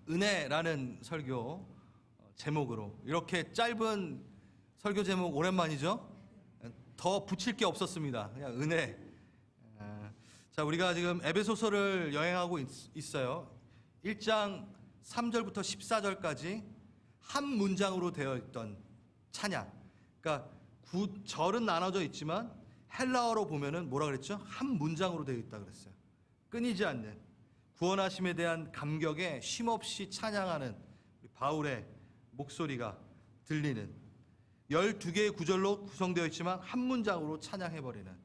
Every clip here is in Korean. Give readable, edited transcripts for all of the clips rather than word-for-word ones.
은혜라는 설교 제목으로 이렇게 짧은 설교 제목 오랜만이죠? 더 붙일 게 없었습니다. 그냥 은혜. 자, 우리가 지금 에베소서를 여행하고 있어요. 1장 3절부터 14절까지 한 문장으로 되어 있던 찬양. 그러니까 절은 나눠져 있지만 헬라어로 보면은 뭐라 그랬죠? 한 문장으로 되어 있다 그랬어요. 끊이지 않는 구원하심에 대한 감격에 쉼없이 찬양하는 바울의 목소리가 들리는 12개의 구절로 구성되어 있지만 한 문장으로 찬양해버리는,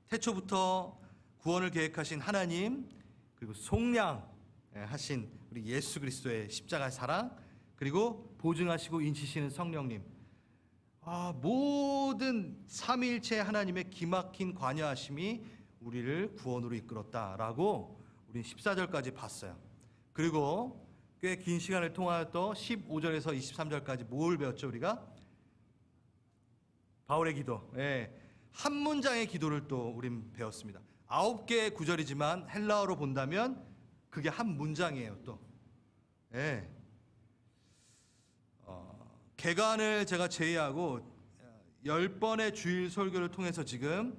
태초부터 구원을 계획하신 하나님, 그리고 속량하신 우리 예수 그리스도의 십자가의 사랑, 그리고 보증하시고 인치시는 성령님, 모든 삼위일체 하나님의 기막힌 관여하심이 우리를 구원으로 이끌었다라고 우리 14절까지 봤어요. 그리고 꽤 긴 시간을 통하여 15절에서 23절까지 뭘 배웠죠? 우리가 바울의 기도, 한 문장의 기도를 또 우린 배웠습니다. 9개의 구절이지만 헬라어로 본다면 그게 한 문장이에요. 또 개관을 제가 제외하고 10번의 주일 설교를 통해서 지금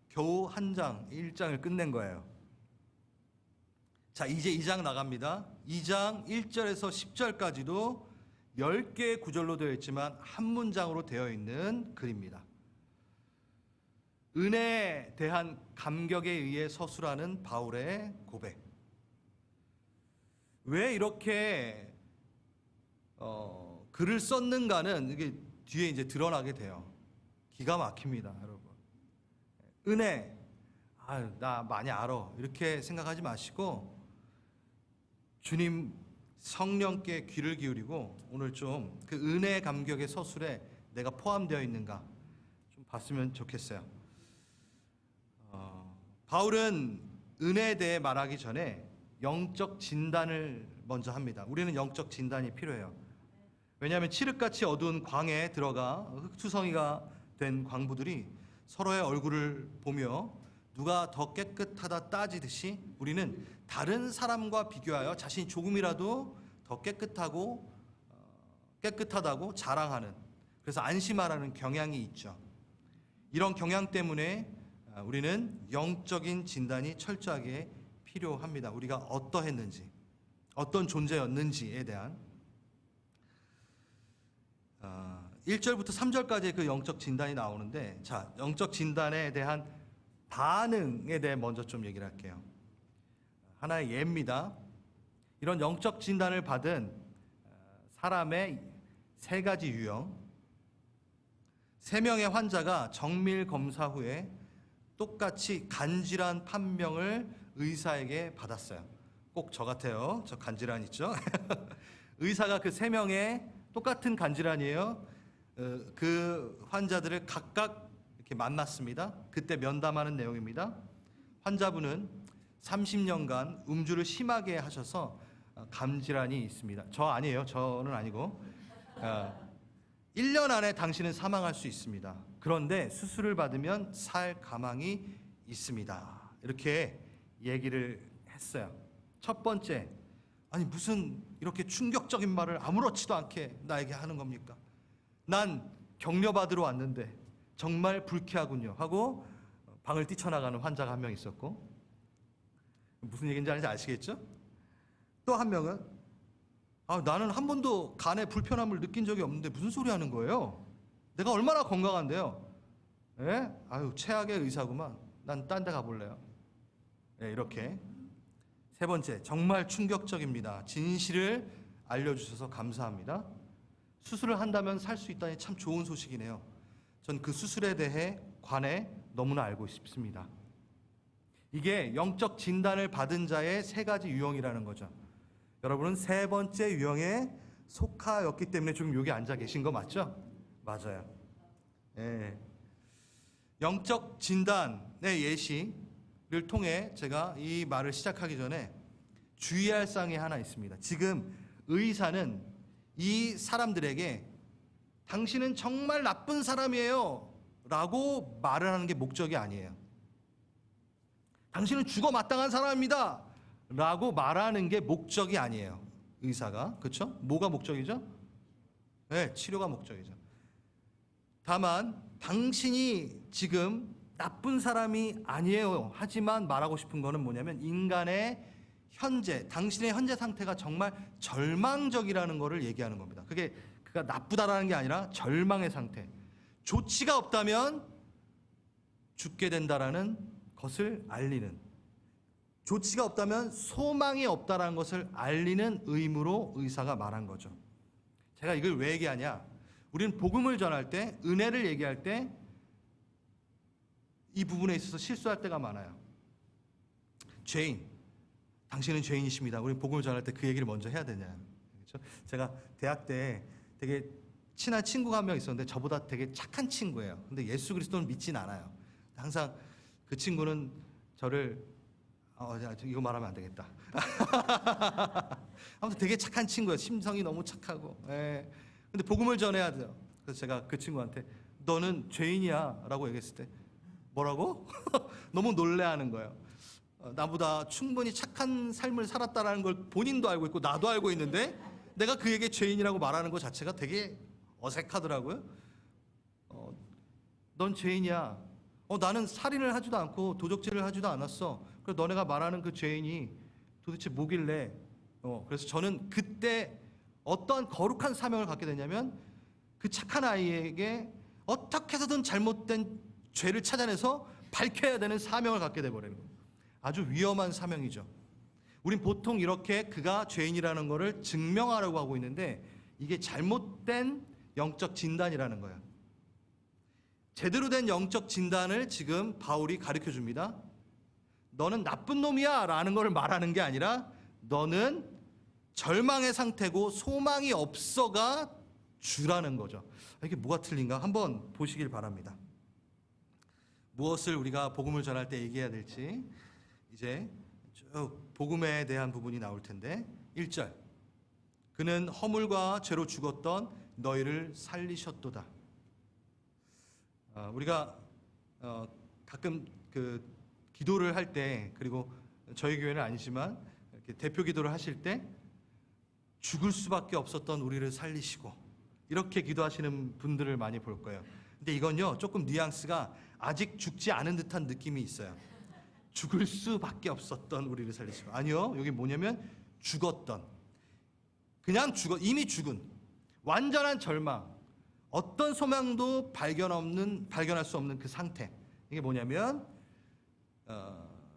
겨우 한 장, 1장을 끝낸 거예요. 자, 이제 2장 나갑니다. 2장 1절에서 10절까지도 10개의 구절로 되어 있지만 한 문장으로 되어 있는 글입니다. 은혜에 대한 감격에 의해 서술하는 바울의 고백. 왜 이렇게 글을 썼는가는 이게 뒤에 이제 드러나게 돼요. 기가 막힙니다, 여러분. 은혜, 나 많이 알아, 이렇게 생각하지 마시고 주님 성령께 귀를 기울이고 오늘 좀 그 은혜의 감격의 서술에 내가 포함되어 있는가 좀 봤으면 좋겠어요. 바울은 은혜에 대해 말하기 전에 영적 진단을 먼저 합니다. 우리는 영적 진단이 필요해요. 왜냐하면 칠흑같이 어두운 광에 들어가 흙투성이가 된 광부들이 서로의 얼굴을 보며 누가 더 깨끗하다 따지듯이 우리는 다른 사람과 비교하여 자신이 조금이라도 더 깨끗하다고 자랑하는, 그래서 안심하라는 경향이 있죠. 이런 경향 때문에 우리는 영적인 진단이 철저하게 필요합니다. 우리가 어떠했는지, 어떤 존재였는지에 대한 1절부터 3절까지의 그 영적 진단이 나오는데, 자, 영적 진단에 대한 반응에 대해 먼저 좀 얘기를 할게요. 하나의 예입니다. 이런 영적 진단을 받은 사람의 3가지 유형. 3명의 환자가 정밀 검사 후에 똑같이 간질환 판명을 의사에게 받았어요. 꼭 저 같아요. 저 간질환 있죠? 의사가 그 3명의 똑같은 간질환이에요. 그 환자들을 각각 이렇게 만났습니다. 그때 면담하는 내용입니다. 환자분은 30년간 음주를 심하게 하셔서 감질환이 있습니다. 저 아니에요. 저는 아니고 1년 안에 당신은 사망할 수 있습니다. 그런데 수술을 받으면 살 가망이 있습니다. 이렇게 얘기를 했어요. 첫 번째, 아니 무슨 이렇게 충격적인 말을 아무렇지도 않게 나에게 하는 겁니까? 난 격려받으러 왔는데 정말 불쾌하군요 하고 방을 뛰쳐나가는 환자가 한 명 있었고, 무슨 얘기인지 아시겠죠? 또 한 명은 나는 한 번도 간에 불편함을 느낀 적이 없는데 무슨 소리 하는 거예요? 내가 얼마나 건강한데요? 최악의 의사구만. 난 딴 데 가볼래요. 이렇게. 세 번째, 정말 충격적입니다. 진실을 알려주셔서 감사합니다. 수술을 한다면 살 수 있다니 참 좋은 소식이네요. 전 그 수술에 대해 관해 너무나 알고 싶습니다. 이게 영적 진단을 받은 자의 3가지 유형이라는 거죠. 여러분은 3번째 유형에 속하였기 때문에 지금 여기 앉아 계신 거 맞죠? 맞아요. 영적 진단의 예시를 통해 제가 이 말을 시작하기 전에 주의할 사항이 하나 있습니다. 지금 의사는 이 사람들에게 당신은 정말 나쁜 사람이에요 라고 말을 하는 게 목적이 아니에요. 당신은 죽어 마땅한 사람입니다 라고 말하는 게 목적이 아니에요. 의사가. 그렇죠? 뭐가 목적이죠? 네, 치료가 목적이죠. 다만 당신이 지금 나쁜 사람이 아니에요. 하지만 말하고 싶은 거는 뭐냐면 인간의 현재, 당신의 현재 상태가 정말 절망적이라는 것을 얘기하는 겁니다. 그가 나쁘다라는 게 아니라 절망의 상태. 조치가 없다면 죽게 된다라는 것을 알리는, 조치가 없다면 소망이 없다라는 것을 알리는 의무로 의사가 말한 거죠. 제가 이걸 왜 얘기하냐? 우리는 복음을 전할 때, 은혜를 얘기할 때 이 부분에 있어서 실수할 때가 많아요. 죄인, 당신은 죄인이십니다. 우리는 복음을 전할 때 그 얘기를 먼저 해야 되냐? 그렇죠? 제가 대학 때 되게 친한 친구가 한 명 있었는데 저보다 되게 착한 친구예요. 근데 예수 그리스도는 믿진 않아요. 항상 그 친구는 저를 이거 말하면 안 되겠다. 아무튼 되게 착한 친구예요. 심성이 너무 착하고. 예. 근데 복음을 전해야 돼요. 그래서 제가 그 친구한테 너는 죄인이야 라고 얘기했을 때 뭐라고? 너무 놀래하는 거예요. 나보다 충분히 착한 삶을 살았다라는 걸 본인도 알고 있고 나도 알고 있는데 내가 그에게 죄인이라고 말하는 것 자체가 되게 어색하더라고요. 넌 죄인이야. 나는 살인을 하지도 않고 도적질을 하지도 않았어. 그래서 너네가 말하는 그 죄인이 도대체 뭐길래? 그래서 저는 그때 어떠한 거룩한 사명을 갖게 되냐면 그 착한 아이에게 어떻게 해서든 잘못된 죄를 찾아내서 밝혀야 되는 사명을 갖게 돼버리는 거예요. 아주 위험한 사명이죠. 우린 보통 이렇게 그가 죄인이라는 것을 증명하려고 하고 있는데 이게 잘못된 영적 진단이라는 거예요. 제대로 된 영적 진단을 지금 바울이 가르쳐 줍니다. 너는 나쁜 놈이야 라는 걸 말하는 게 아니라 너는 절망의 상태고 소망이 없어가 주라는 거죠. 이게 뭐가 틀린가? 한번 보시길 바랍니다. 무엇을 우리가 복음을 전할 때 얘기해야 될지 이제 쭉 복음에 대한 부분이 나올 텐데 1절 그는 허물과 죄로 죽었던 너희를 살리셨도다. 우리가 가끔 그 기도를 할 때, 그리고 저희 교회는 아니지만 이렇게 대표 기도를 하실 때 죽을 수밖에 없었던 우리를 살리시고 이렇게 기도하시는 분들을 많이 볼 거예요. 근데 이건요 조금 뉘앙스가 아직 죽지 않은 듯한 느낌이 있어요. 죽을 수밖에 없었던 우리를 살리시고, 아니요, 여기 뭐냐면 죽었던, 그냥 이미 죽은 완전한 절망, 어떤 소망도 발견할 수 없는 그 상태. 이게 뭐냐면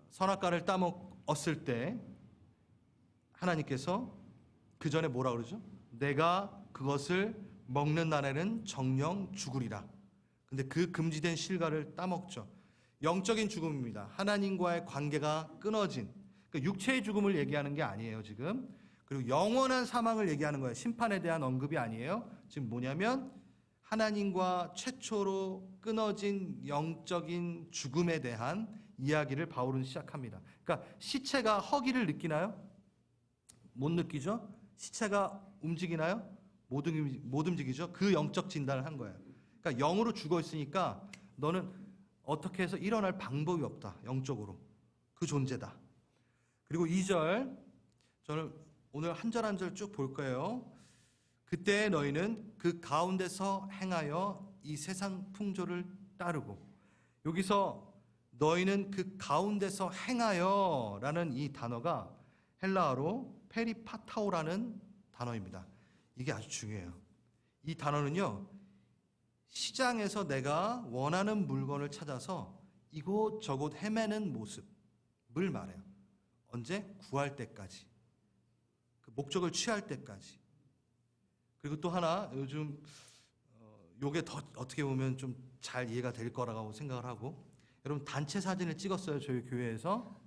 선악과를 따먹었을 때 하나님께서 그 전에 뭐라 그러죠? 내가 그것을 먹는 날에는 정령 죽으리라. 근데 그 금지된 실과를 따먹죠. 영적인 죽음입니다. 하나님과의 관계가 끊어진, 그러니까 육체의 죽음을 얘기하는 게 아니에요 지금. 그리고 영원한 사망을 얘기하는 거예요. 심판에 대한 언급이 아니에요. 지금 뭐냐면 하나님과 최초로 끊어진 영적인 죽음에 대한 이야기를 바울은 시작합니다. 그러니까 시체가 허기를 느끼나요? 못 느끼죠? 시체가 움직이나요? 못 움직이죠? 그 영적 진단을 한 거예요. 그러니까 영으로 죽어 있으니까 너는 어떻게 해서 일어날 방법이 없다. 영적으로. 그 존재다. 그리고 2절, 저는 오늘 한 절 한 절 쭉 볼 거예요. 그때 너희는 그 가운데서 행하여 이 세상 풍조를 따르고, 여기서 너희는 그 가운데서 행하여 라는 이 단어가 헬라어로 페리파타오라는 단어입니다. 이게 아주 중요해요. 이 단어는요, 시장에서 내가 원하는 물건을 찾아서 이곳저곳 헤매는 모습을 말해요. 언제? 구할 때까지. 그 목적을 취할 때까지. 그리고 또 하나, 요즘 요게 더 어떻게 보면 좀 잘 이해가 될 거라고 생각을 하고, 여러분 단체 사진을 찍었어요, 저희 교회에서.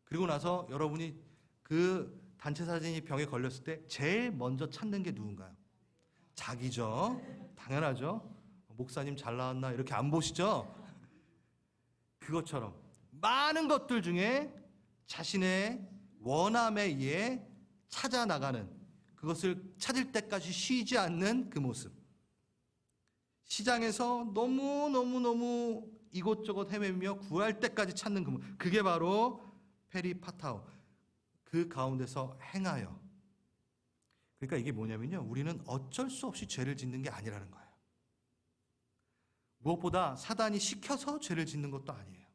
그리고 나서 여러분이 그 단체 사진이 병에 걸렸을 때 제일 먼저 찾는 게 누군가요? 자기죠. 당연하죠. 목사님 잘 나왔나 이렇게 안 보시죠? 그것처럼 많은 것들 중에 자신의 원함에 의해 찾아 나가는, 그것을 찾을 때까지 쉬지 않는 그 모습. 시장에서 너무 이곳저곳 헤매며 구할 때까지 찾는 그 모습. 그게 바로 페리파타오. 그 가운데서 행하여. 그러니까 이게 뭐냐면요, 우리는 어쩔 수 없이 죄를 짓는 게 아니라는 거예요. 무엇보다 사단이 시켜서 죄를 짓는 것도 아니에요.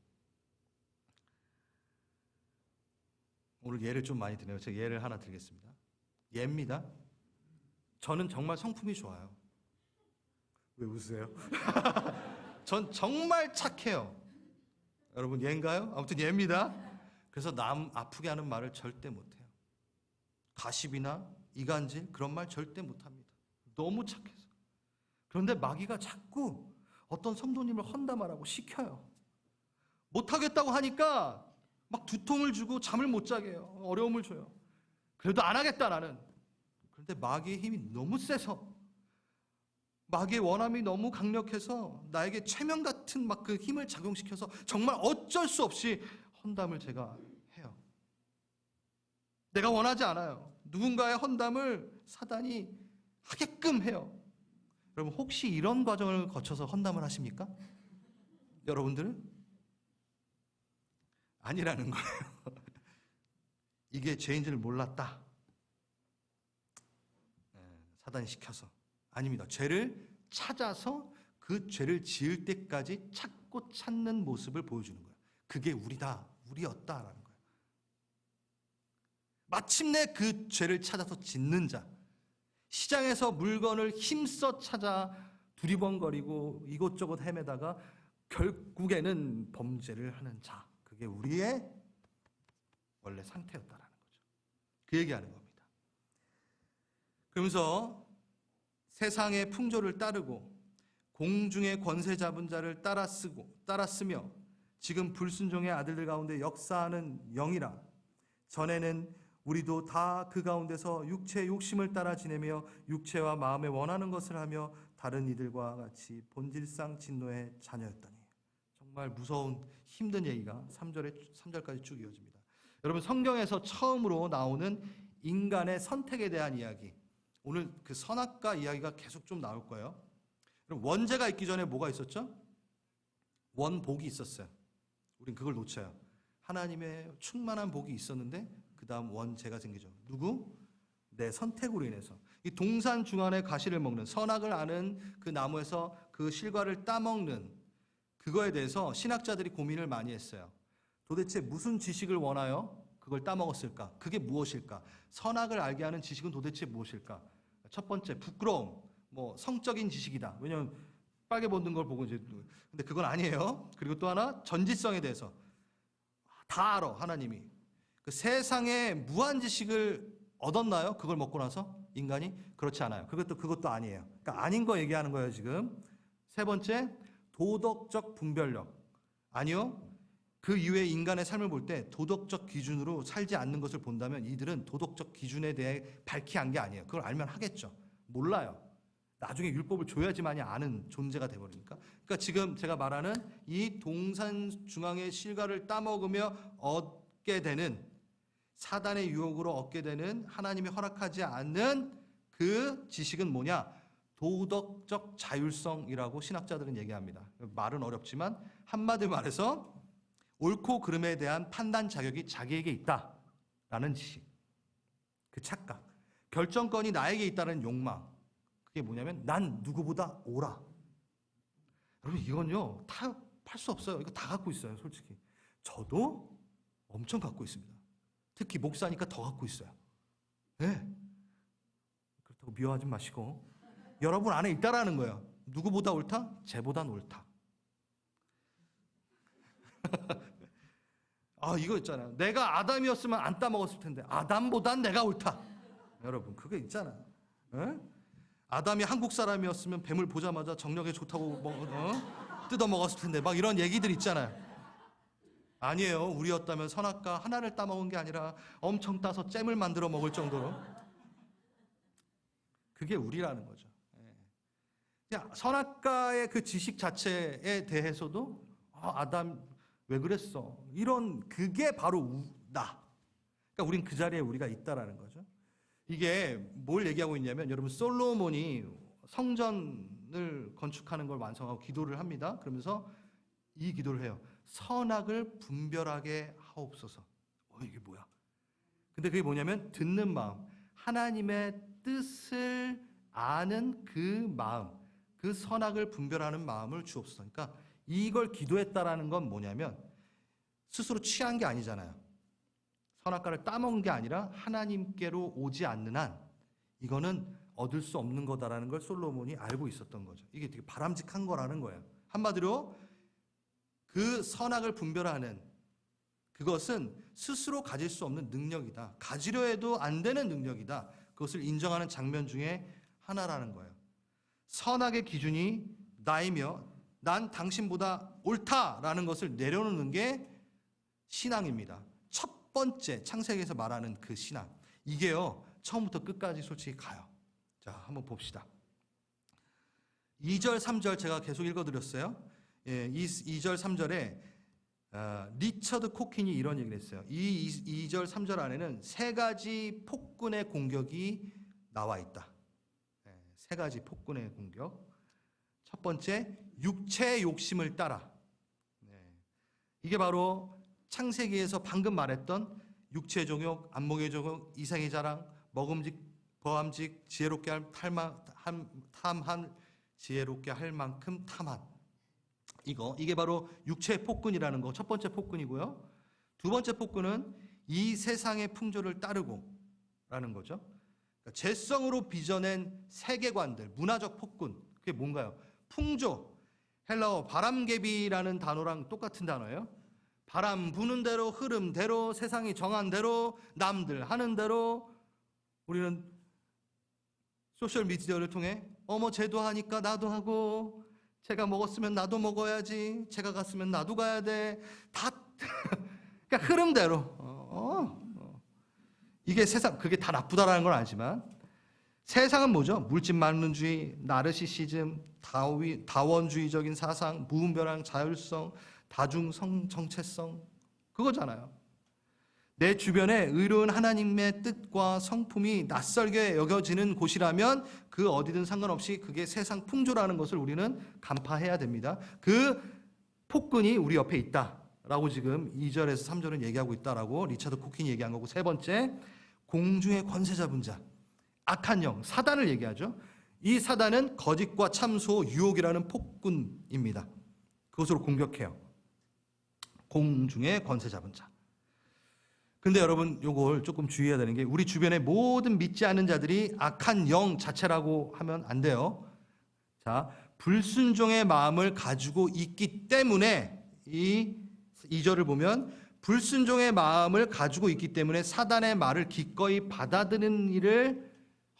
오늘 예를 좀 많이 드네요. 제가 예를 하나 드리겠습니다. 예입니다. 저는 정말 성품이 좋아요. 왜 웃으세요? 전 정말 착해요. 여러분 예인가요? 아무튼 예입니다. 그래서 남 아프게 하는 말을 절대 못해요. 가십이나 이간질 그런 말 절대 못합니다. 너무 착해서. 그런데 마귀가 자꾸 어떤 성도님을 헌담하라고 시켜요. 못하겠다고 하니까 막 두통을 주고 잠을 못 자게 해요. 어려움을 줘요. 그래도 안 하겠다 나는. 그런데 마귀의 힘이 너무 세서, 마귀의 원함이 너무 강력해서 나에게 최면 같은 막 그 힘을 작용시켜서 정말 어쩔 수 없이 헌담을 제가 해요. 내가 원하지 않아요. 누군가의 헌담을 사단이 하게끔 해요. 여러분 혹시 이런 과정을 거쳐서 헌담을 하십니까? 여러분들은? 아니라는 거예요. 이게 죄인 줄 몰랐다. 사단이 시켜서. 아닙니다. 죄를 찾아서 그 죄를 지을 때까지 찾고 찾는 모습을 보여주는 거예요. 그게 우리다, 우리였다라는 거예요. 마침내 그 죄를 찾아서 짓는 자, 시장에서 물건을 힘써 찾아 두리번거리고 이곳저곳 헤매다가 결국에는 범죄를 하는 자, 그게 우리의 원래 상태였다라는 거죠. 그 얘기하는 겁니다. 그러면서 세상의 풍조를 따르고 공중의 권세 잡은 자를 따랐으며 지금 불순종의 아들들 가운데 역사하는 영이라. 전에는 우리도 다 그 가운데서 육체의 욕심을 따라 지내며 육체와 마음에 원하는 것을 하며 다른 이들과 같이 본질상 진노의 자녀였더니. 정말 무서운 힘든 얘기가 3절까지 쭉 이어집니다. 여러분 성경에서 처음으로 나오는 인간의 선택에 대한 이야기, 오늘 그 선악과 이야기가 계속 좀 나올 거예요. 그럼 원죄가 있기 전에 뭐가 있었죠? 원복이 있었어요. 우린 그걸 놓쳐요. 하나님의 충만한 복이 있었는데 그 다음 원죄가 생기죠. 누구? 내 선택으로 인해서. 이 동산 중간에 가시를 먹는, 선악을 아는 그 나무에서 그 실과를 따먹는 그거에 대해서 신학자들이 고민을 많이 했어요. 도대체 무슨 지식을 원하여 그걸 따먹었을까? 그게 무엇일까? 선악을 알게 하는 지식은 도대체 무엇일까? 첫 번째, 부끄러움. 뭐 성적인 지식이다. 왜냐하면 빨개 벗는 걸 보고 이제, 근데 그건 아니에요. 그리고 또 하나, 전지성에 대해서 다 알아. 하나님이 그 세상에 무한 지식을 얻었나요? 그걸 먹고 나서 인간이? 그렇지 않아요. 그것도 아니에요. 그러니까 아닌 거 얘기하는 거예요 지금. 세 번째, 도덕적 분별력. 아니요. 그 이후에 인간의 삶을 볼 때 도덕적 기준으로 살지 않는 것을 본다면 이들은 도덕적 기준에 대해 밝히 안 게 아니에요. 그걸 알면 하겠죠. 몰라요. 나중에 율법을 줘야지만이 아는 존재가 돼버리니까. 그러니까 지금 제가 말하는 이 동산 중앙의 실과를 따먹으며 얻게 되는, 사단의 유혹으로 얻게 되는, 하나님이 허락하지 않는 그 지식은 뭐냐? 도덕적 자율성이라고 신학자들은 얘기합니다. 말은 어렵지만 한마디로 말해서 옳고 그름에 대한 판단 자격이 자기에게 있다라는 지식, 그 착각, 결정권이 나에게 있다는 욕망. 그게 뭐냐면 난 누구보다 옳아. 여러분 이건요 다 팔 수 없어요. 이거 다 갖고 있어요. 솔직히 저도 엄청 갖고 있습니다. 특히 목사니까 더 갖고 있어요. 네. 그렇다고 미워하지 마시고 여러분 안에 있다라는 거예요. 누구보다 옳다? 쟤보단 옳다. 아 이거 있잖아요. 내가 아담이었으면 안 따먹었을 텐데 아담보단 내가 옳다. 여러분 그게 있잖아요. 네? 아담이 한국 사람이었으면 뱀을 보자마자 정력에 좋다고 뜯어 먹었을 텐데 막 이런 얘기들 있잖아요. 아니에요. 우리였다면 선악과 하나를 따먹은 게 아니라 엄청 따서 잼을 만들어 먹을 정도로. 그게 우리라는 거죠. 선악과의 그 지식 자체에 대해서도 아담 왜 그랬어? 이런 그게 바로 나. 그러니까 우린 그 자리에 우리가 있다라는 거죠. 이게 뭘 얘기하고 있냐면 여러분 솔로몬이 성전을 건축하는 걸 완성하고 기도를 합니다. 그러면서 이 기도를 해요. 선악을 분별하게 하옵소서. 이게 뭐야? 근데 그게 뭐냐면 듣는 마음, 하나님의 뜻을 아는 그 마음, 그 선악을 분별하는 마음을 주옵소서. 그러니까 이걸 기도했다라는 건 뭐냐면 스스로 취한 게 아니잖아요. 선악과를 따먹은 게 아니라 하나님께로 오지 않는 한 이거는 얻을 수 없는 거다라는 걸 솔로몬이 알고 있었던 거죠. 이게 되게 바람직한 거라는 거예요. 한마디로 그 선악을 분별하는 그것은 스스로 가질 수 없는 능력이다. 가지려 해도 안 되는 능력이다. 그것을 인정하는 장면 중에 하나라는 거예요. 선악의 기준이 나이며 난 당신보다 옳다라는 것을 내려놓는 게 신앙입니다. 첫 번째 창세기에서 말하는 그 신앙. 이게요. 처음부터 끝까지 솔직히 가요. 자, 한번 봅시다. 2절, 3절 제가 계속 읽어드렸어요. 2절, 3절에 리처드 코킨이 이런 얘기를 했어요. 이 2절, 3절 안에는 세 가지 폭군의 공격이 나와 있다. 세 가지 폭군의 공격. 첫 번째, 육체의 욕심을 따라. 이게 바로 창세기에서 방금 말했던 육체의 종욕, 안목의 종욕, 이생의 자랑, 먹음직, 버함직, 지혜롭게 할 탐한, 지혜롭게 할 만큼 탐한. 이게 바로 육체의 폭군이라는 거 첫 번째 폭군이고요. 두 번째 폭군은 이 세상의 풍조를 따르고라는 거죠. 그러니까 죄성으로 빚어낸 세계관들, 문화적 폭군. 그게 뭔가요? 풍조, 헬라어 바람개비라는 단어랑 똑같은 단어예요. 바람 부는 대로, 흐름대로, 세상이 정한 대로, 남들 하는 대로 우리는 소셜미디어를 통해 쟤도 하니까 나도 하고, 제가 먹었으면 나도 먹어야지, 제가 갔으면 나도 가야 돼. 다 그러니까 흐름대로. 이게 세상, 그게 다 나쁘다라는 건 알지만 세상은 뭐죠? 물질만능주의, 나르시시즘, 다원주의적인 사상, 무분별한 자율성, 다중성 정체성, 그거잖아요. 내 주변에 의로운 하나님의 뜻과 성품이 낯설게 여겨지는 곳이라면 그 어디든 상관없이 그게 세상 풍조라는 것을 우리는 간파해야 됩니다. 그 폭군이 우리 옆에 있다라고 지금 2절에서 3절은 얘기하고 있다라고 리처드 코킨이 얘기한 거고, 세 번째, 공중의 권세 잡은 자, 악한 영, 사단을 얘기하죠. 이 사단은 거짓과 참소, 유혹이라는 폭군입니다. 그것으로 공격해요. 공중의 권세 잡은 자. 근데 여러분, 요걸 조금 주의해야 되는 게, 우리 주변의 모든 믿지 않는 자들이 악한 영 자체라고 하면 안 돼요. 자, 불순종의 마음을 가지고 있기 때문에, 이 2절을 보면 불순종의 마음을 가지고 있기 때문에 사단의 말을 기꺼이 받아들이는 일을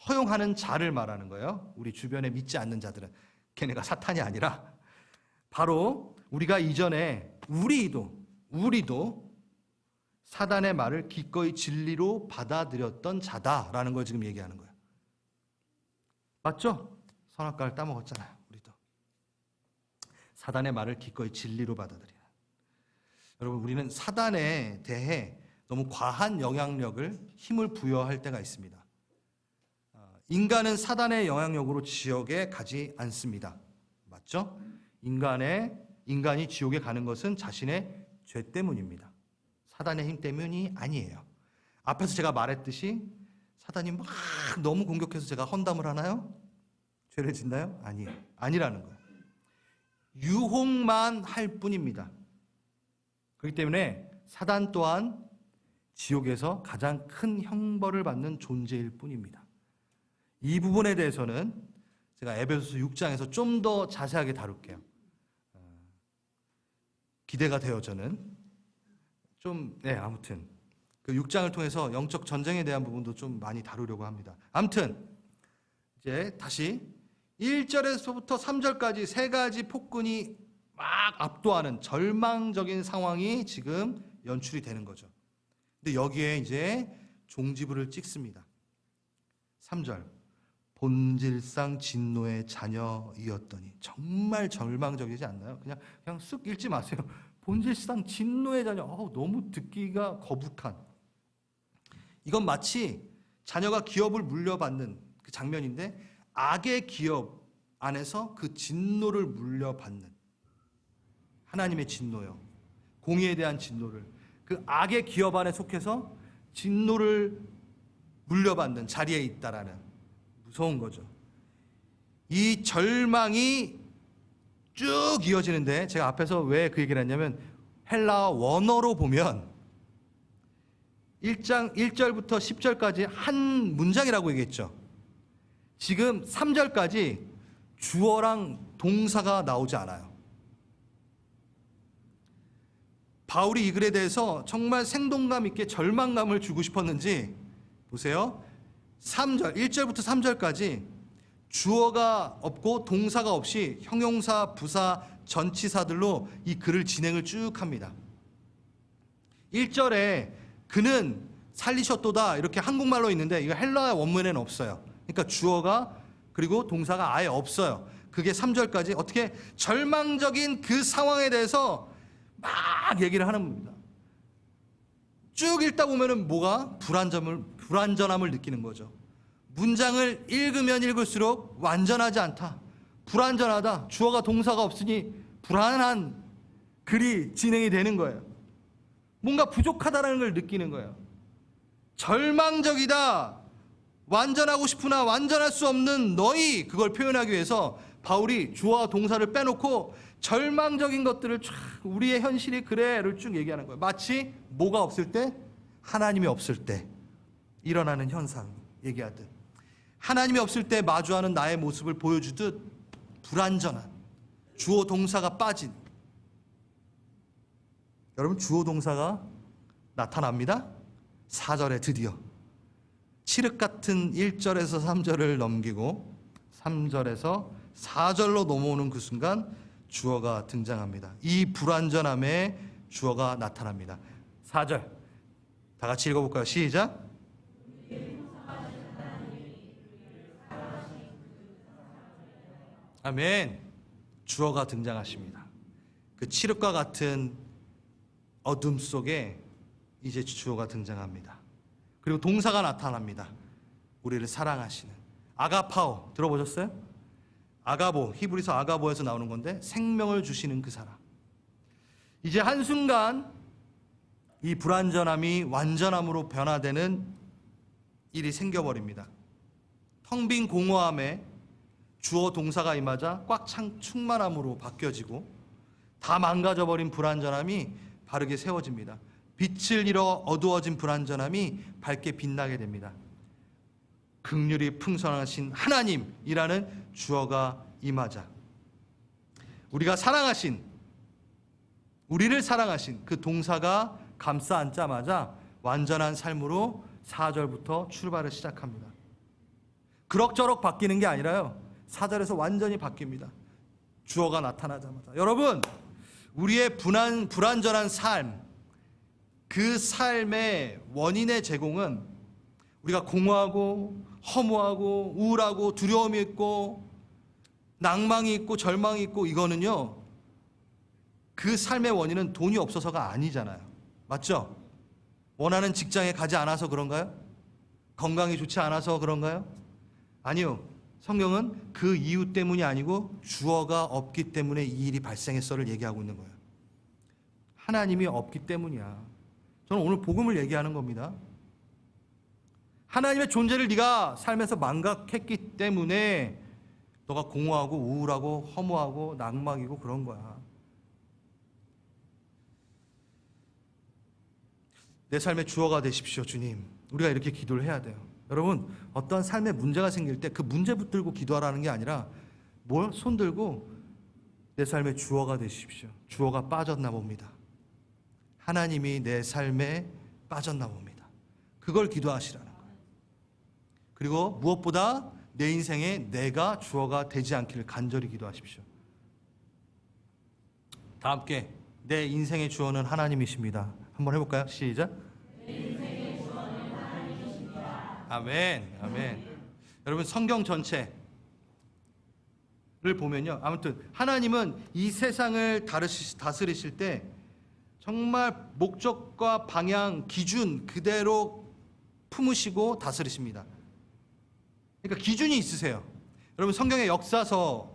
허용하는 자를 말하는 거예요. 우리 주변에 믿지 않는 자들은. 걔네가 사탄이 아니라 바로 우리가 이전에 우리도 사단의 말을 기꺼이 진리로 받아들였던 자다라는 걸 지금 얘기하는 거예요. 맞죠? 선악과를 따먹었잖아요. 우리도 사단의 말을 기꺼이 진리로 받아들이는. 여러분, 우리는 사단에 대해 너무 과한 영향력을, 힘을 부여할 때가 있습니다. 인간은 사단의 영향력으로 지옥에 가지 않습니다. 맞죠? 인간이 지옥에 가는 것은 자신의 죄 때문입니다. 사단의 힘 때문이 아니에요. 앞에서 제가 말했듯이 사단이 막 너무 공격해서 제가 헌담을 하나요? 죄를 짓나요? 아니라는 거예요. 유혹만 할 뿐입니다. 그렇기 때문에 사단 또한 지옥에서 가장 큰 형벌을 받는 존재일 뿐입니다. 이 부분에 대해서는 제가 에베소서 6장에서 좀 더 자세하게 다룰게요. 기대가 돼요, 저는. 아무튼 그 6장을 통해서 영적 전쟁에 대한 부분도 좀 많이 다루려고 합니다. 아무튼 이제 다시 1절에서부터 3절까지 세 가지 폭군이 막 압도하는 절망적인 상황이 지금 연출이 되는 거죠. 근데 여기에 이제 종지부를 찍습니다. 3절, 본질상 진노의 자녀이었더니. 정말 절망적이지 않나요? 그냥 쓱 읽지 마세요. 본질상 진노의 자녀. 너무 듣기가 거북한. 이건 마치 자녀가 기업을 물려받는 그 장면인데, 악의 기업 안에서 그 진노를 물려받는, 하나님의 진노요, 공의에 대한 진노를, 그 악의 기업 안에 속해서 진노를 물려받는 자리에 있다라는 무서운 거죠. 이 절망이 쭉 이어지는데 제가 앞에서 왜 그 얘기를 했냐면 헬라어 원어로 보면 1장 1절부터 10절까지 한 문장이라고 얘기했죠. 지금 3절까지 주어랑 동사가 나오지 않아요. 바울이 이 글에 대해서 정말 생동감 있게 절망감을 주고 싶었는지 보세요. 3절, 1절부터 3절까지 주어가 없고 동사가 없이 형용사, 부사, 전치사들로 이 글을 진행을 쭉 합니다. 1절에 그는 살리셨도다 이렇게 한국말로 있는데 이거 헬라어 원문에는 없어요. 그러니까 주어가 그리고 동사가 아예 없어요. 그게 3절까지 어떻게 절망적인 그 상황에 대해서 막 얘기를 하는 겁니다. 쭉 읽다 보면은 뭐가 불완전함을 느끼는 거죠. 문장을 읽으면 읽을수록 완전하지 않다. 불완전하다. 주어가 동사가 없으니 불안한 글이 진행이 되는 거예요. 뭔가 부족하다는 걸 느끼는 거예요. 절망적이다. 완전하고 싶으나 완전할 수 없는 너희, 그걸 표현하기 위해서 바울이 주어와 동사를 빼놓고 절망적인 것들을 쫙 우리의 현실이 그래를 쭉 얘기하는 거예요. 마치 뭐가 없을 때? 하나님이 없을 때 일어나는 현상 얘기하듯, 하나님이 없을 때 마주하는 나의 모습을 보여주듯 불완전한 주어 동사가 빠진, 여러분 주어 동사가 나타납니다. 4절에 드디어 칠흑 같은 1절에서 3절을 넘기고 3절에서 4절로 넘어오는 그 순간 주어가 등장합니다. 이 불완전함에 주어가 나타납니다. 4절 다 같이 읽어볼까요? 시작. 아멘. 주어가 등장하십니다. 그 칠흑과 같은 어둠 속에 이제 주어가 등장합니다. 그리고 동사가 나타납니다. 우리를 사랑하시는 아가파오 들어보셨어요? 아가보, 히브리서 아가보에서 나오는 건데 생명을 주시는 그 사람. 이제 한순간 이 불완전함이 완전함으로 변화되는 일이 생겨버립니다. 텅 빈 공허함에 주어 동사가 임하자 꽉 찬 충만함으로 바뀌어지고 다 망가져버린 불완전함이 바르게 세워집니다. 빛을 잃어 어두워진 불완전함이 밝게 빛나게 됩니다. 긍휼이 풍성하신 하나님이라는 주어가 임하자 우리를 사랑하신 그 동사가 감싸 안자마자 완전한 삶으로 4절부터 출발을 시작합니다. 그럭저럭 바뀌는 게 아니라요, 4절에서 완전히 바뀝니다. 주어가 나타나자마자. 여러분, 우리의 불완전한 삶, 그 삶의 원인의 제공은 우리가 공허하고 허무하고 우울하고 두려움이 있고 낭망이 있고 절망이 있고, 이거는요 그 삶의 원인은 돈이 없어서가 아니잖아요. 맞죠? 원하는 직장에 가지 않아서 그런가요? 건강이 좋지 않아서 그런가요? 아니요. 성경은 그 이유 때문이 아니고 주어가 없기 때문에 이 일이 발생했어를 얘기하고 있는 거예요. 하나님이 없기 때문이야. 저는 오늘 복음을 얘기하는 겁니다. 하나님의 존재를 네가 삶에서 망각했기 때문에 너가 공허하고 우울하고 허무하고 낭망이고 그런 거야. 내 삶의 주어가 되십시오, 주님. 우리가 이렇게 기도를 해야 돼요. 여러분, 어떤 삶에 문제가 생길 때 그 문제 붙들고 기도하라는 게 아니라 손 들고 내 삶의 주어가 되십시오. 주어가 빠졌나 봅니다. 하나님이 내 삶에 빠졌나 봅니다. 그걸 기도하시라는 거예요. 그리고 무엇보다 내 인생에 내가 주어가 되지 않기를 간절히 기도하십시오. 다 함께 내 인생의 주어는 하나님이십니다. 한번 해볼까요? 시작. 내 인생의 주어는 하나님이십니다. 아멘, 아멘. 여러분, 성경 전체를 보면요, 아무튼 하나님은 이 세상을 다스리실 때 정말 목적과 방향, 기준 그대로 품으시고 다스리십니다. 그러니까 기준이 있으세요. 여러분, 성경의 역사서에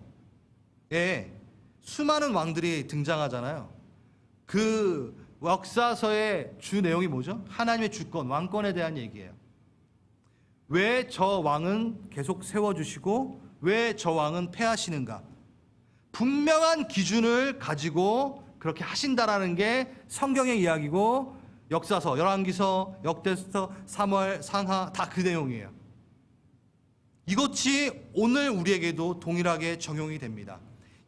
수많은 왕들이 등장하잖아요. 그 역사서의 주 내용이 뭐죠? 하나님의 주권, 왕권에 대한 얘기예요. 왜 저 왕은 계속 세워주시고 왜 저 왕은 패하시는가? 분명한 기준을 가지고 그렇게 하신다라는 게 성경의 이야기고, 역사서, 열왕기서, 역대서, 사무엘, 상하 다 그 내용이에요. 이것이 오늘 우리에게도 동일하게 적용이 됩니다.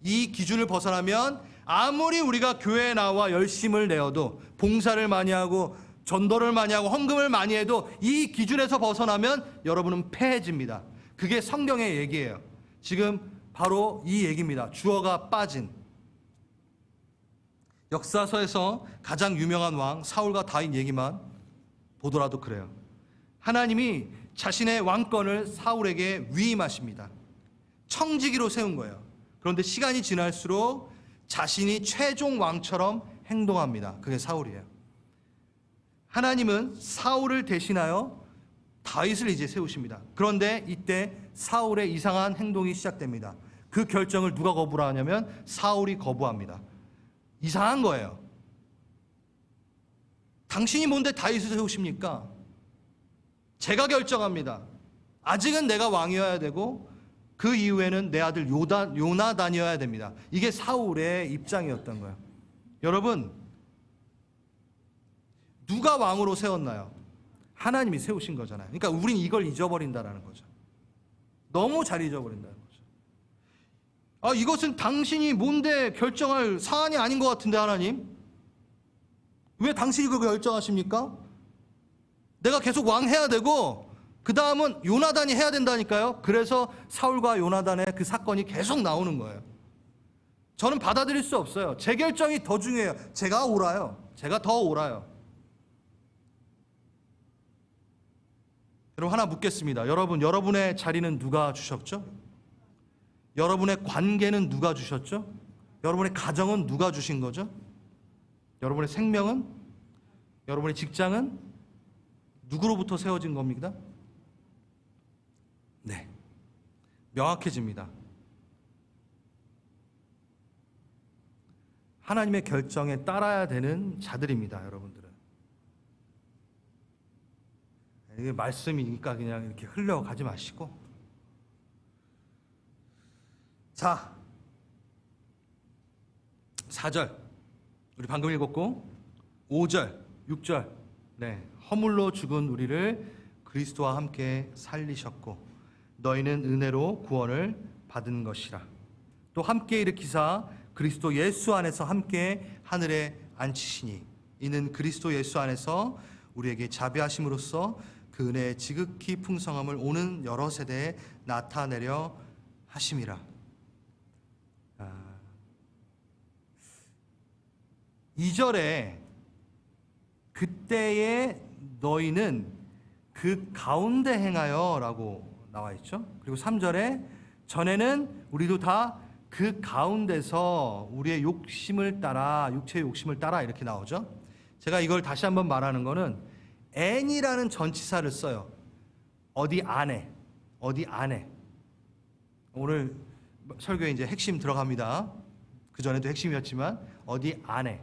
이 기준을 벗어나면 아무리 우리가 교회에 나와 열심을 내어도, 봉사를 많이 하고 전도를 많이 하고 헌금을 많이 해도 이 기준에서 벗어나면 여러분은 패해집니다. 그게 성경의 얘기예요. 지금 바로 이 얘기입니다. 주어가 빠진. 역사서에서 가장 유명한 왕 사울과 다윗 얘기만 보더라도 그래요. 하나님이 자신의 왕권을 사울에게 위임하십니다. 청지기로 세운 거예요. 그런데 시간이 지날수록 자신이 최종 왕처럼 행동합니다. 그게 사울이에요. 하나님은 사울을 대신하여 다윗을 이제 세우십니다. 그런데 이때 사울의 이상한 행동이 시작됩니다. 그 결정을 누가 거부를 하냐면 사울이 거부합니다. 이상한 거예요. 당신이 뭔데 다윗을 세우십니까? 제가 결정합니다. 아직은 내가 왕이어야 되고 그 이후에는 내 아들 요나단이어야 됩니다. 이게 사울의 입장이었던 거예요. 여러분, 누가 왕으로 세웠나요? 하나님이 세우신 거잖아요. 그러니까 우린 이걸 잊어버린다라는 거죠. 너무 잘 잊어버린다는 거죠. 이것은 당신이 뭔데 결정할 사안이 아닌 것 같은데, 하나님? 왜 당신이 그걸 결정하십니까? 내가 계속 왕 해야 되고 그 다음은 요나단이 해야 된다니까요. 그래서 사울과 요나단의 그 사건이 계속 나오는 거예요. 저는 받아들일 수 없어요. 제 결정이 더 중요해요. 제가 옳아요. 제가 더 옳아요. 여러분, 하나 묻겠습니다. 여러분의 자리는 누가 주셨죠? 여러분의 관계는 누가 주셨죠? 여러분의 가정은 누가 주신 거죠? 여러분의 생명은? 여러분의 직장은 누구로부터 세워진 겁니까? 네, 명확해집니다. 하나님의 결정에 따라야 되는 자들입니다, 여러분들은. 이게 말씀이니까 그냥 이렇게 흘러가지 마시고. 자, 4절 우리 방금 읽었고, 5절, 6절 네, 허물로 죽은 우리를 그리스도와 함께 살리셨고 너희는 은혜로 구원을 받은 것이라. 또 함께 일으키사 그리스도 예수 안에서 함께 하늘에 앉히시니 이는 그리스도 예수 안에서 우리에게 자비하심으로써 그 은혜의 지극히 풍성함을 오는 여러 세대에 나타내려 하심이라. 2절에 그때에 너희는 그 가운데 행하여 라고 나와 있죠. 그리고 3절에 전에는 우리도 다 그 가운데서 우리의 욕심을 따라, 육체의 욕심을 따라 이렇게 나오죠. 제가 이걸 다시 한번 말하는 거는 N이라는 전치사를 써요. 어디 안에, 어디 안에. 오늘 설교에 이제 핵심 들어갑니다. 그 전에도 핵심이었지만 어디 안에.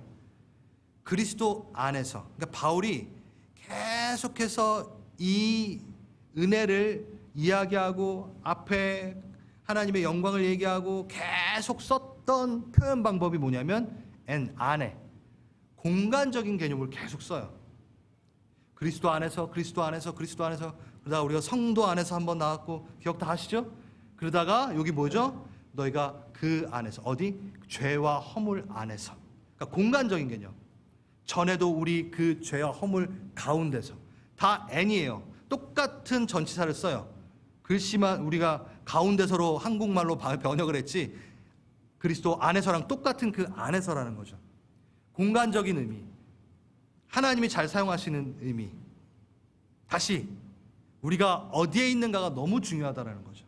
그리스도 안에서. 그러니까 바울이 계속해서 이 은혜를 이야기하고 앞에 하나님의 영광을 얘기하고 계속 썼던 표현 방법이 뭐냐면 N, 안에. 공간적인 개념을 계속 써요. 그리스도 안에서, 그리스도 안에서, 그리스도 안에서. 그러다가 우리가 성도 안에서 한번 나왔고, 기억 다 하시죠? 그러다가 여기 뭐죠? 너희가 그 안에서. 어디? 죄와 허물 안에서. 그러니까 공간적인 개념. 전에도 우리 그 죄와 허물 가운데서. 다 N이에요. 똑같은 전치사를 써요. 글씨만 우리가 가운데서로 한국말로 번역을 했지 그리스도 안에서랑 똑같은 그 안에서라는 거죠. 공간적인 의미, 하나님이 잘 사용하시는 의미. 다시 우리가 어디에 있는가가 너무 중요하다는 거죠.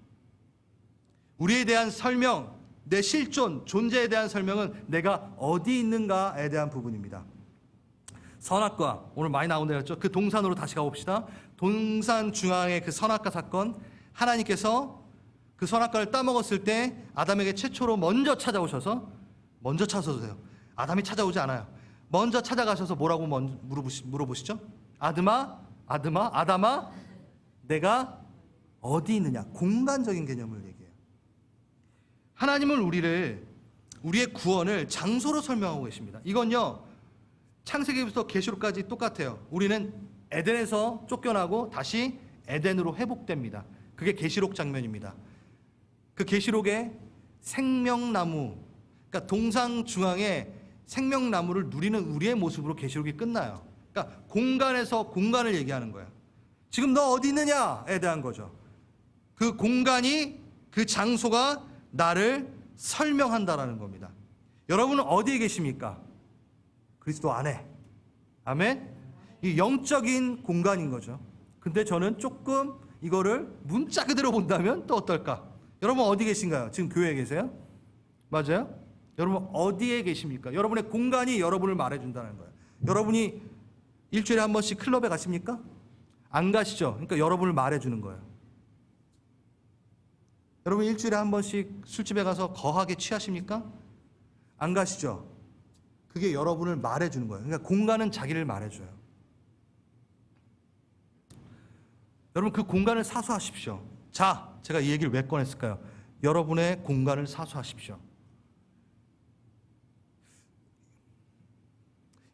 우리에 대한 설명, 내 실존, 존재에 대한 설명은 내가 어디 있는가에 대한 부분입니다. 선악과, 오늘 많이 나온다였죠. 그 동산으로 다시 가봅시다. 동산 중앙의 그 선악과 사건, 하나님께서 그 선악과를 따먹었을 때 아담에게 최초로 먼저 찾아오셔서, 먼저 찾아오세요. 아담이 찾아오지 않아요. 먼저 찾아가셔서 뭐라고 물어보시죠? 아담아, 내가 어디 있느냐? 공간적인 개념을 얘기해요. 하나님은 우리의 구원을 장소로 설명하고 계십니다. 이건요, 창세기부터 계시록까지 똑같아요. 우리는 에덴에서 쫓겨나고 다시 에덴으로 회복됩니다. 그게 계시록 장면입니다. 그 계시록에 생명나무, 그러니까 동상 중앙에 생명나무를 누리는 우리의 모습으로 계시록이 끝나요. 그러니까 공간에서 공간을 얘기하는 거예요. 지금 너 어디 있느냐에 대한 거죠. 그 공간이, 그 장소가 나를 설명한다라는 겁니다. 여러분은 어디에 계십니까? 그리스도 안에. 아멘? 이 영적인 공간인 거죠. 근데 저는 조금 이거를 문자 그대로 본다면 또 어떨까? 여러분 어디 계신가요? 지금 교회에 계세요? 맞아요? 여러분 어디에 계십니까? 여러분의 공간이 여러분을 말해준다는 거예요. 여러분이 일주일에 한 번씩 클럽에 가십니까? 안 가시죠? 그러니까 여러분을 말해주는 거예요. 여러분 일주일에 한 번씩 술집에 가서 거하게 취하십니까? 안 가시죠? 그게 여러분을 말해주는 거예요. 그러니까 공간은 자기를 말해줘요. 여러분 그 공간을 사수하십시오. 자, 제가 이 얘기를 왜 꺼냈을까요? 여러분의 공간을 사수하십시오.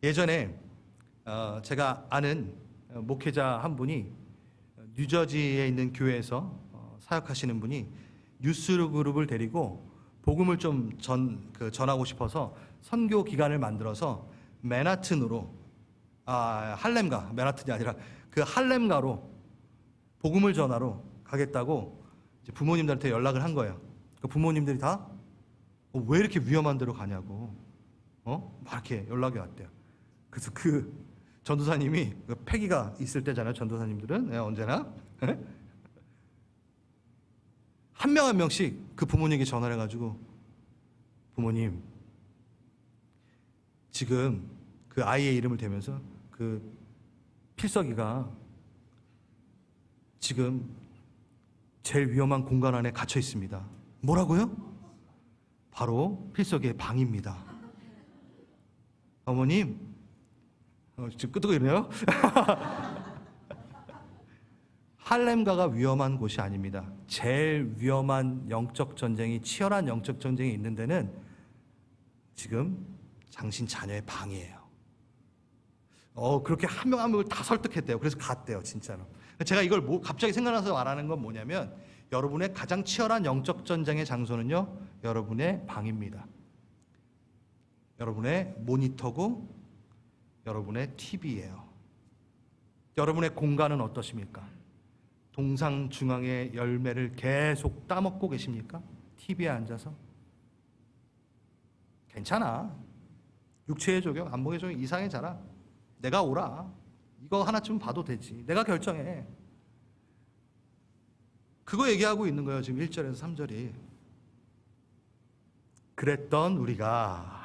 예전에 제가 아는 목회자 한 분이 뉴저지에 있는 교회에서 사역하시는 분이 뉴스 그룹을 데리고 복음을 좀 전하고 싶어서 선교 기간을 만들어서 맨하튼으로 할렘가, 맨하튼이 아니라 그 할렘가로 복음을 전하러 가겠다고 이제 부모님들한테 연락을 한 거예요. 그 부모님들이 다 왜 이렇게 위험한 데로 가냐고 막 이렇게 연락이 왔대요. 그래서 그 전도사님이 패기가 있을 때잖아요. 전도사님들은 언제나 한 명 한 명씩 그 부모님에게 전화를 해가지고 부모님 지금 그 아이의 이름을 대면서 그 필석이가 지금 제일 위험한 공간 안에 갇혀 있습니다. 뭐라고요? 바로 필석이의 방입니다. 어머님 지금 끄덕이네요. 할렘가가 위험한 곳이 아닙니다. 제일 위험한 영적 전쟁이, 치열한 영적 전쟁이 있는 데는 지금 당신 자녀의 방이에요. 그렇게 한 명 한 명을 다 설득했대요. 그래서 갔대요, 진짜로. 제가 이걸 갑자기 생각나서 말하는 건 뭐냐면, 여러분의 가장 치열한 영적 전쟁의 장소는요, 여러분의 방입니다. 여러분의 모니터고 여러분의 TV예요. 여러분의 공간은 어떠십니까? 동상 중앙의 열매를 계속 따먹고 계십니까? TV에 앉아서? 괜찮아. 육체의 조경, 안목의 조경 이상해잖아. 내가 오라. 이거 하나쯤 봐도 되지. 내가 결정해. 그거 얘기하고 있는 거예요. 지금 1절에서 3절이. 그랬던 우리가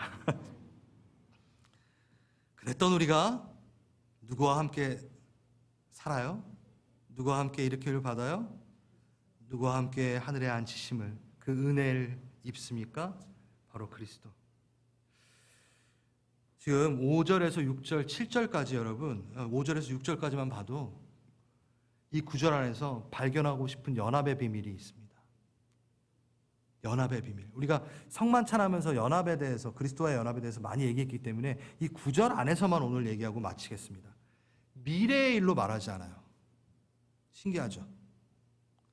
누구와 함께 살아요? 누구와 함께 일으킴을 받아요? 누구와 함께 하늘에 앉히심을, 그 은혜를 입습니까? 바로 그리스도. 지금 5절에서 6절, 7절까지 여러분, 5절에서 6절까지만 봐도 이 구절 안에서 발견하고 싶은 연합의 비밀이 있습니다. 연합의 비밀. 우리가 성만찬하면서 연합에 대해서, 그리스도와의 연합에 대해서 많이 얘기했기 때문에 이 구절 안에서만 오늘 얘기하고 마치겠습니다. 미래의 일로 말하지 않아요. 신기하죠?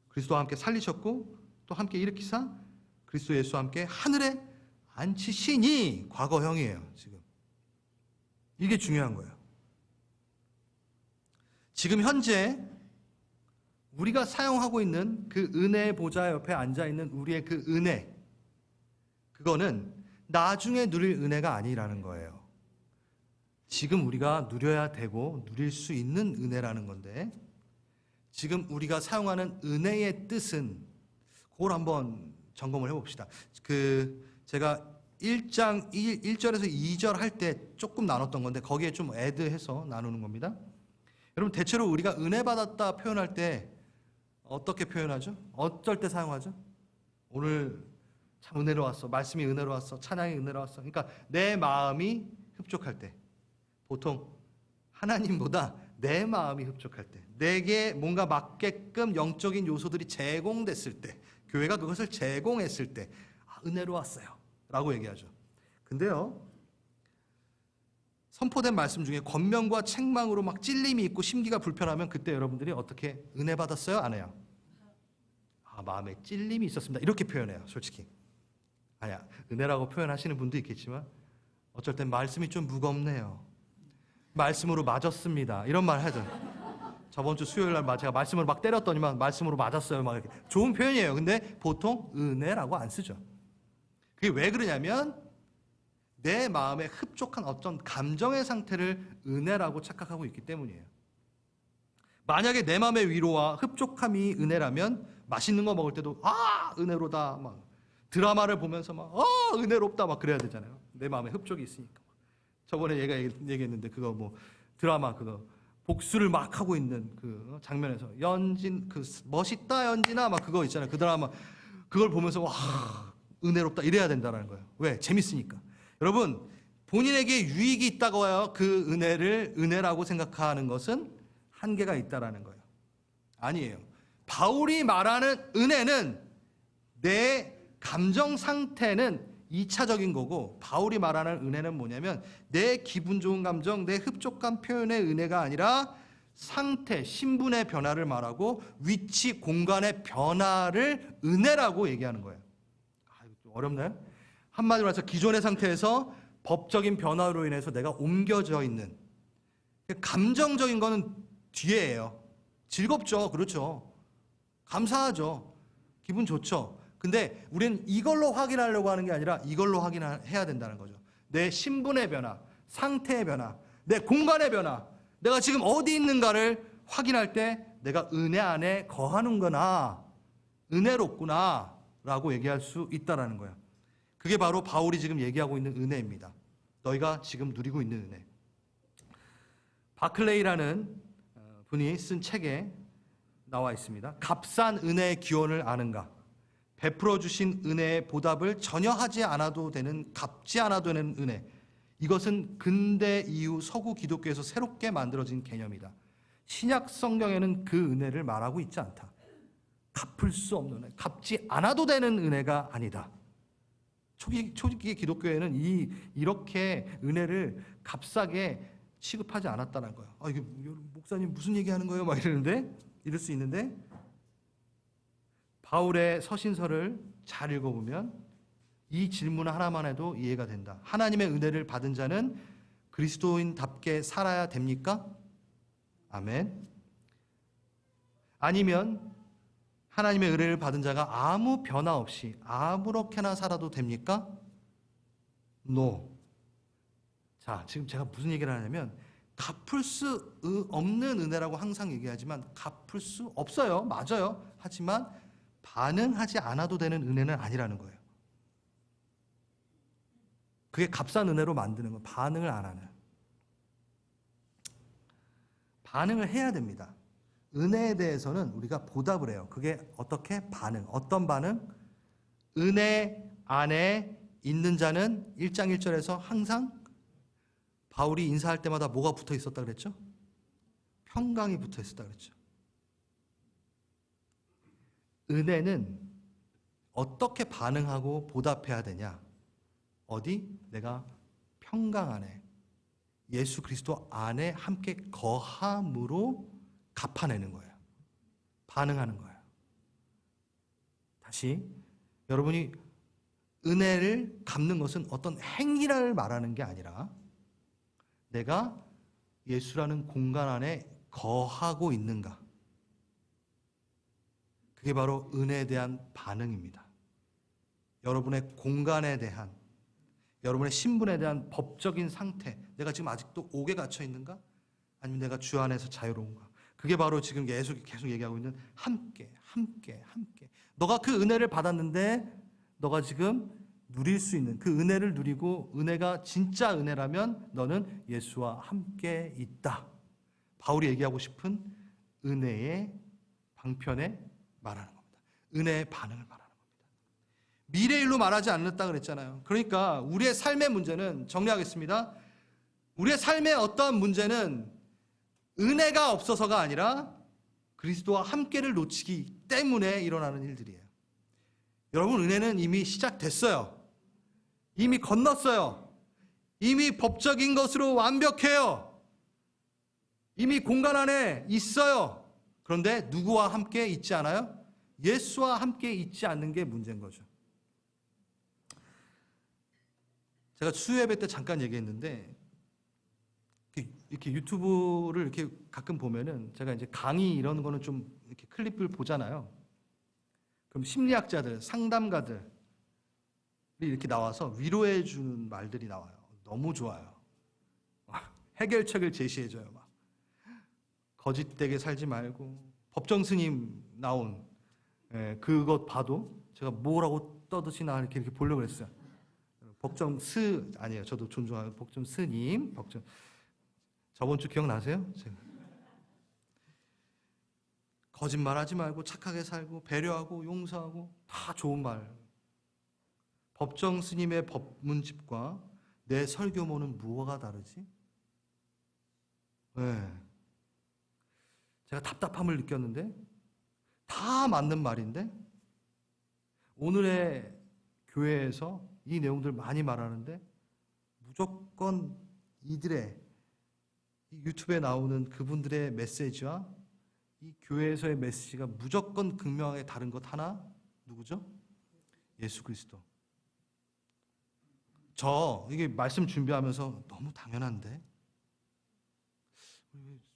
그리스도와 함께 살리셨고 또 함께 일으키사 그리스도 예수와 함께 하늘에 앉히시니, 과거형이에요. 지금 이게 중요한 거예요. 지금 현재 우리가 사용하고 있는 그 은혜의 보좌 옆에 앉아있는 우리의 그 은혜, 그거는 나중에 누릴 은혜가 아니라는 거예요. 지금 우리가 누려야 되고 누릴 수 있는 은혜라는 건데, 지금 우리가 사용하는 은혜의 뜻은, 그걸 한번 점검을 해봅시다. 제가 1장 1절에서 2절 할 때 조금 나눴던 건데 거기에 좀 애드해서 나누는 겁니다. 여러분 대체로 우리가 은혜 받았다 표현할 때 어떻게 표현하죠? 어쩔 때 사용하죠? 오늘 참 은혜로웠어. 말씀이 은혜로웠어. 찬양이 은혜로웠어. 그러니까 내 마음이 흡족할 때, 보통 하나님보다 내 마음이 흡족할 때, 내게 뭔가 맞게끔 영적인 요소들이 제공됐을 때, 교회가 그것을 제공했을 때 은혜로웠어요 라고 얘기하죠. 근데요, 선포된 말씀 중에 권면과 책망으로 막 찔림이 있고 심기가 불편하면 그때 여러분들이 어떻게 은혜 받았어요? 안 해요? 마음에 찔림이 있었습니다. 이렇게 표현해요. 솔직히. 아니야, 은혜라고 표현하시는 분도 있겠지만 어쩔 땐 말씀이 좀 무겁네요. 말씀으로 맞았습니다. 이런 말 하죠. 저번 주 수요일 날 제가 말씀으로 막 때렸더니만 말씀으로 맞았어요. 막 이렇게. 좋은 표현이에요. 근데 보통 은혜라고 안 쓰죠. 그게 왜 그러냐면 내 마음에 흡족한 어떤 감정의 상태를 은혜라고 착각하고 있기 때문이에요. 만약에 내 마음의 위로와 흡족함이 은혜라면 맛있는 거 먹을 때도 은혜로다 막 드라마를 보면서 막 은혜롭다 막 그래야 되잖아요. 내 마음에 흡족이 있으니까. 저번에 얘가 얘기했는데 그거 뭐 드라마 그거 복수를 막 하고 있는 그 장면에서 연진 그 멋있다 연진아 막 그거 있잖아요. 그 드라마 그걸 보면서 와 은혜롭다 이래야 된다는 거예요. 왜? 재밌으니까. 여러분 본인에게 유익이 있다고 해요. 그 은혜를 은혜라고 생각하는 것은 한계가 있다라는 거예요. 아니에요. 바울이 말하는 은혜는 내 감정 상태는 2차적인 거고 바울이 말하는 은혜는 뭐냐면 내 기분 좋은 감정, 내 흡족한 표현의 은혜가 아니라 상태, 신분의 변화를 말하고 위치, 공간의 변화를 은혜라고 얘기하는 거예요. 좀 어렵나요? 한마디로 해서 기존의 상태에서 법적인 변화로 인해서 내가 옮겨져 있는 감정적인 거는 뒤에예요. 즐겁죠. 그렇죠. 감사하죠. 기분 좋죠. 근데 우리는 이걸로 확인하려고 하는 게 아니라 이걸로 확인해야 된다는 거죠. 내 신분의 변화, 상태의 변화, 내 공간의 변화, 내가 지금 어디 있는가를 확인할 때 내가 은혜 안에 거하는구나, 은혜롭구나 라고 얘기할 수 있다는 거예요. 그게 바로 바울이 지금 얘기하고 있는 은혜입니다. 너희가 지금 누리고 있는 은혜. 바클레이라는 분이 쓴 책에 나와 있습니다. 값싼 은혜의 기원을 아는가? 베풀어 주신 은혜의 보답을 전혀 하지 않아도 되는, 갚지 않아도 되는 은혜. 이것은 근대 이후 서구 기독교에서 새롭게 만들어진 개념이다. 신약 성경에는 그 은혜를 말하고 있지 않다. 갚을 수 없는 은혜, 갚지 않아도 되는 은혜가 아니다. 초기 기독교에는 이렇게 은혜를 값싸게 취급하지 않았다는 거예요. 이게 목사님 무슨 얘기하는 거예요? 막 이럴 수 있는데 바울의 서신서를 잘 읽어보면 이 질문 하나만 해도 이해가 된다. 하나님의 은혜를 받은 자는 그리스도인답게 살아야 됩니까? 아멘. 아니면 하나님의 은혜를 받은 자가 아무 변화 없이 아무렇게나 살아도 됩니까? No. 자, 지금 제가 무슨 얘기를 하냐면 갚을 수 없는 은혜라고 항상 얘기하지만 갚을 수 없어요. 맞아요. 하지만 반응하지 않아도 되는 은혜는 아니라는 거예요. 그게 값싼 은혜로 만드는 건 반응을 안 하는. 반응을 해야 됩니다. 은혜에 대해서는 우리가 보답을 해요. 그게 어떻게? 반응. 어떤 반응? 은혜 안에 있는 자는 1장 1절에서 항상 바울이 인사할 때마다 뭐가 붙어 있었다 그랬죠? 평강이 붙어 있었다 그랬죠. 은혜는 어떻게 반응하고 보답해야 되냐? 어디? 내가 평강 안에 예수 그리스도 안에 함께 거함으로 갚아내는 거예요. 반응하는 거예요. 다시 여러분이 은혜를 갚는 것은 어떤 행위를 말하는 게 아니라 내가 예수라는 공간 안에 거하고 있는가. 그게 바로 은혜에 대한 반응입니다. 여러분의 공간에 대한, 여러분의 신분에 대한 법적인 상태, 내가 지금 아직도 옥에 갇혀 있는가? 아니면 내가 주 안에서 자유로운가? 그게 바로 지금 계속 얘기하고 있는 함께. 너가 그 은혜를 받았는데 너가 지금 누릴 수 있는 그 은혜를 누리고 은혜가 진짜 은혜라면 너는 예수와 함께 있다. 바울이 얘기하고 싶은 은혜의 방편에 말하는 겁니다. 은혜의 반응을 말하는 겁니다. 미래일로 말하지 않았다 그랬잖아요. 그러니까 우리의 삶의 문제는 정리하겠습니다. 우리의 삶의 어떠한 문제는 은혜가 없어서가 아니라 그리스도와 함께를 놓치기 때문에 일어나는 일들이에요. 여러분, 은혜는 이미 시작됐어요. 이미 건넜어요. 이미 법적인 것으로 완벽해요. 이미 공간 안에 있어요. 그런데 누구와 함께 있지 않아요? 예수와 함께 있지 않는 게 문제인 거죠. 제가 수요예배 때 잠깐 얘기했는데, 이렇게 유튜브를 이렇게 가끔 보면은 제가 이제 강의 이런 거는 좀 이렇게 클립을 보잖아요. 그럼 심리학자들, 상담가들이 이렇게 나와서 위로해 주는 말들이 나와요. 너무 좋아요. 해결책을 제시해줘요. 막 거짓되게 살지 말고, 법정 스님 나온 그것 봐도 제가 뭐라고 떠드시나 이렇게 보려고 했어요. 아니에요. 저도 존중하는 법정 스님, 저번 주 기억나세요? 거짓말하지 말고 착하게 살고 배려하고 용서하고 다 좋은 말. 법정 스님의 법문집과 내 설교모는 무엇가 다르지? 네. 제가 답답함을 느꼈는데 다 맞는 말인데 오늘의 교회에서 이 내용들 많이 말하는데 무조건 이들의 이 유튜브에 나오는 그분들의 메시지와 이 교회에서의 메시지가 무조건 극명하게 다른 것 하나, 누구죠? 예수 그리스도. 이게 말씀 준비하면서 너무 당연한데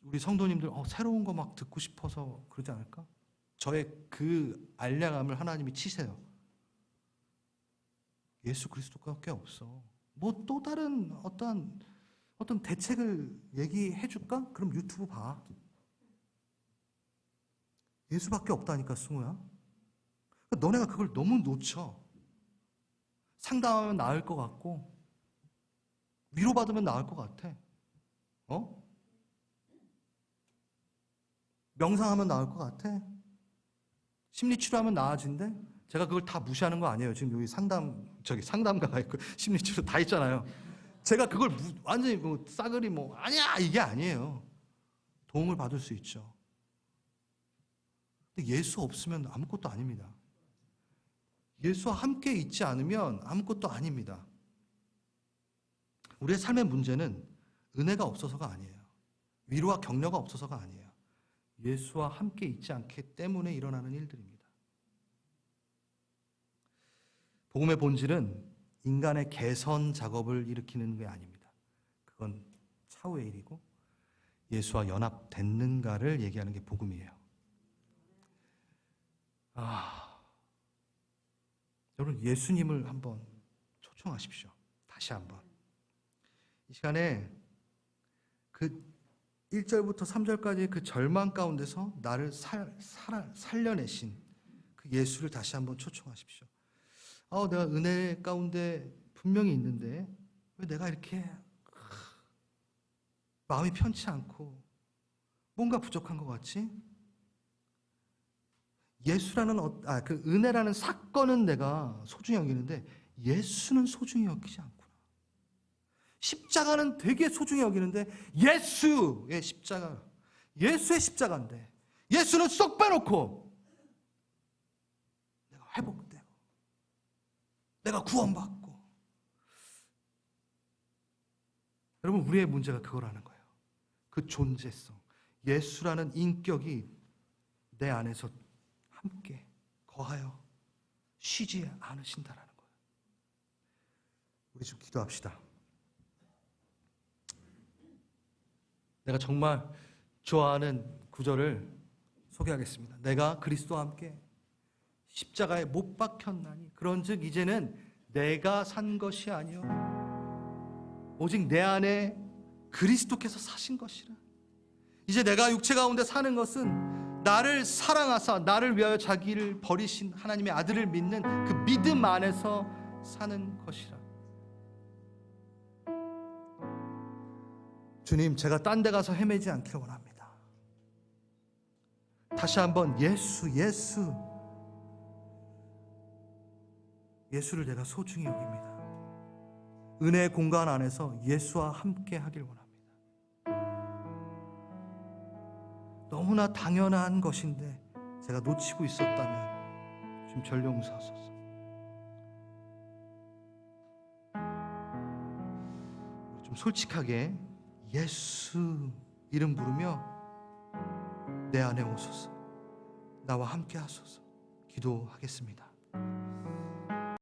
우리 성도님들 새로운 거 막 듣고 싶어서 그러지 않을까? 저의 그 알량함을 하나님이 치세요. 예수 그리스도밖에 없어. 뭐 또 다른 어떤 대책을 얘기해 줄까? 그럼 유튜브 봐. 예수밖에 없다니까, 승우야. 너네가 그걸 너무 놓쳐. 상담하면 나을 것 같고 위로받으면 나을 것 같아. 명상하면 나을 것 같아. 심리치료하면 나아진대. 제가 그걸 다 무시하는 거 아니에요. 지금 여기 상담가가 있고 심리치료 다 있잖아요. 제가 그걸 완전히 싸그리 아니야 이게 아니에요. 도움을 받을 수 있죠. 근데 예수 없으면 아무것도 아닙니다. 예수와 함께 있지 않으면 아무것도 아닙니다. 우리의 삶의 문제는 은혜가 없어서가 아니에요. 위로와 격려가 없어서가 아니에요. 예수와 함께 있지 않기 때문에 일어나는 일들입니다. 복음의 본질은 인간의 개선 작업을 일으키는 게 아닙니다. 그건 차후의 일이고 예수와 연합됐는가를 얘기하는 게 복음이에요. 여러분, 예수님을 한번 초청하십시오. 다시 한번. 이 시간에 그 1절부터 3절까지 그 절망 가운데서 나를 살려내신 그 예수를 다시 한번 초청하십시오. 내가 은혜 가운데 분명히 있는데 왜 내가 이렇게 마음이 편치 않고 뭔가 부족한 것 같지? 예수라는 그 은혜라는 사건은 내가 소중히 여기는데 예수는 소중히 여기지 않구나. 십자가는 되게 소중히 여기는데 예수의 십자가인데 예수는 쏙 빼놓고 내가 회복되고 내가 구원받고. 여러분, 우리의 문제가 그거라는 거예요. 그 존재성, 예수라는 인격이 내 안에서 함께 거하여 쉬지 않으신다라는 거예요. 우리 좀 기도합시다. 내가 정말 좋아하는 구절을 소개하겠습니다. 내가 그리스도와 함께 십자가에 못 박혔나니 그런즉 이제는 내가 산 것이 아니요 오직 내 안에 그리스도께서 사신 것이라. 이제 내가 육체 가운데 사는 것은 나를 사랑하사 나를 위하여 자기를 버리신 하나님의 아들을 믿는 그 믿음 안에서 사는 것이라. 주님, 제가 딴 데 가서 헤매지 않기를 원합니다. 다시 한번 예수를 내가 소중히 여깁니다. 은혜의 공간 안에서 예수와 함께 하길 원합니다. 너무나 당연한 것인데 제가 놓치고 있었다면 주님 절 용서하소서. 좀 솔직하게 예수 이름 부르며 내 안에 오소서, 나와 함께 하소서 기도하겠습니다.